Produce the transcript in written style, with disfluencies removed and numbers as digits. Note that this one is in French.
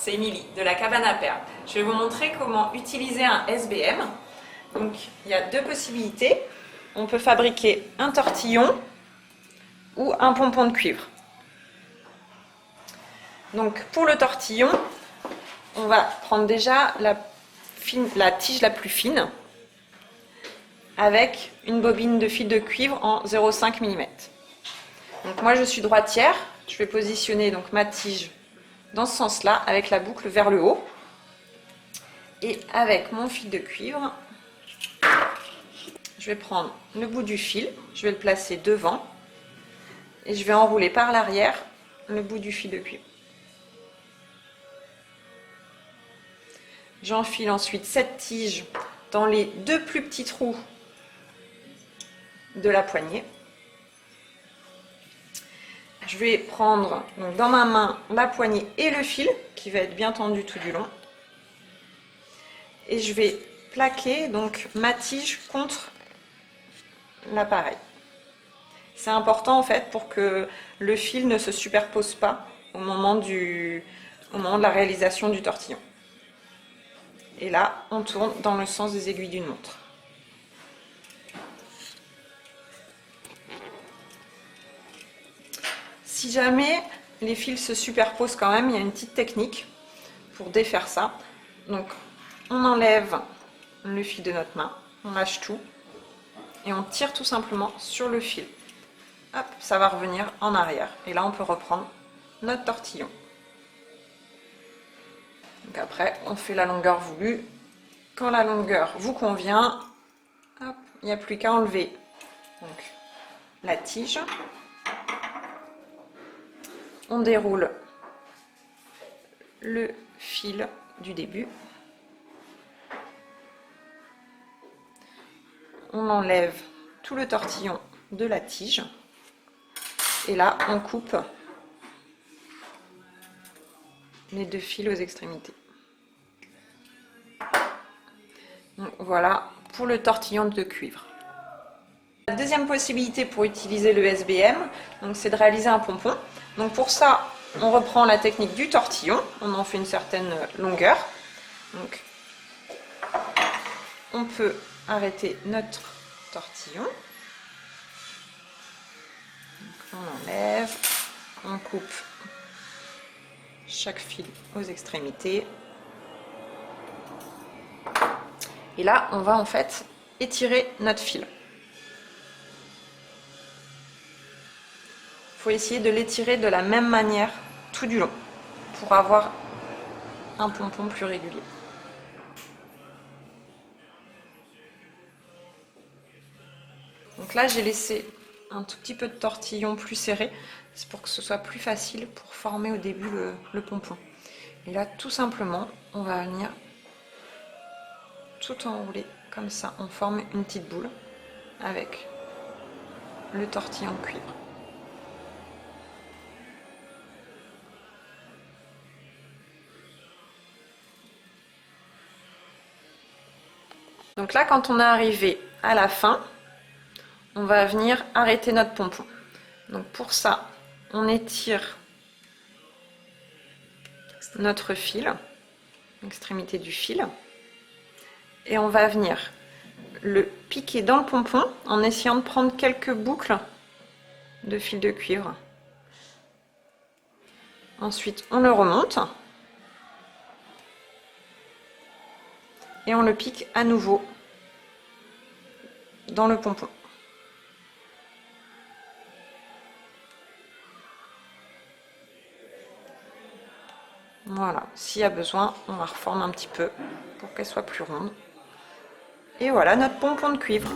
c'est Émilie de la cabane à perles. Je vais vous montrer comment utiliser un SBM. Donc il y a deux possibilités. On peut fabriquer un tortillon ou un pompon de cuivre. Donc pour le tortillon, on va prendre déjà la tige la plus fine avec une bobine de fil de cuivre en 0,5 mm. Donc moi je suis droitière, je vais positionner donc ma tige dans ce sens-là avec la boucle vers le haut. Et avec mon fil de cuivre, je vais prendre le bout du fil, je vais le placer devant et je vais enrouler par l'arrière le bout du fil de cuivre. J'enfile ensuite cette tige dans les deux plus petits trous de la poignée. Je vais prendre donc, dans ma main la poignée et le fil qui va être bien tendu tout du long. Et je vais plaquer donc ma tige contre l'appareil. C'est important en fait pour que le fil ne se superpose pas au moment de la réalisation du tortillon. Et là, on tourne dans le sens des aiguilles d'une montre. Si jamais les fils se superposent quand même, il y a une petite technique pour défaire ça. Donc, on enlève le fil de notre main, on lâche tout et on tire tout simplement sur le fil. Hop, ça va revenir en arrière. Et là, on peut reprendre notre tortillon. Donc après, on fait la longueur voulue. Quand la longueur vous convient, hop, il n'y a plus qu'à enlever donc, la tige. On déroule le fil du début. On enlève tout le tortillon de la tige. Et là, on coupe les deux fils aux extrémités. Donc, voilà pour le tortillon de cuivre. La deuxième possibilité pour utiliser le SBM, c'est de réaliser un pompon. Donc pour ça, on reprend la technique du tortillon, on en fait une certaine longueur. Donc, on peut arrêter notre tortillon. Donc, on enlève, on coupe chaque fil aux extrémités. Et là, on va en fait étirer notre fil. Il faut essayer de l'étirer de la même manière tout du long pour avoir un pompon plus régulier. Donc là, j'ai laissé un tout petit peu de tortillon plus serré, c'est pour que ce soit plus facile pour former au début le pompon. Et là, tout simplement, on va venir tout enrouler comme ça. On forme une petite boule avec le tortillon de cuivre. Donc là, quand on est arrivé à la fin, on va venir arrêter notre pompon. Donc pour ça, on étire notre fil, l'extrémité du fil, et on va venir le piquer dans le pompon en essayant de prendre quelques boucles de fil de cuivre. Ensuite, on le remonte et on le pique à nouveau dans le pompon. Voilà, s'il y a besoin, on la reforme un petit peu pour qu'elle soit plus ronde. Et voilà notre pompon de cuivre.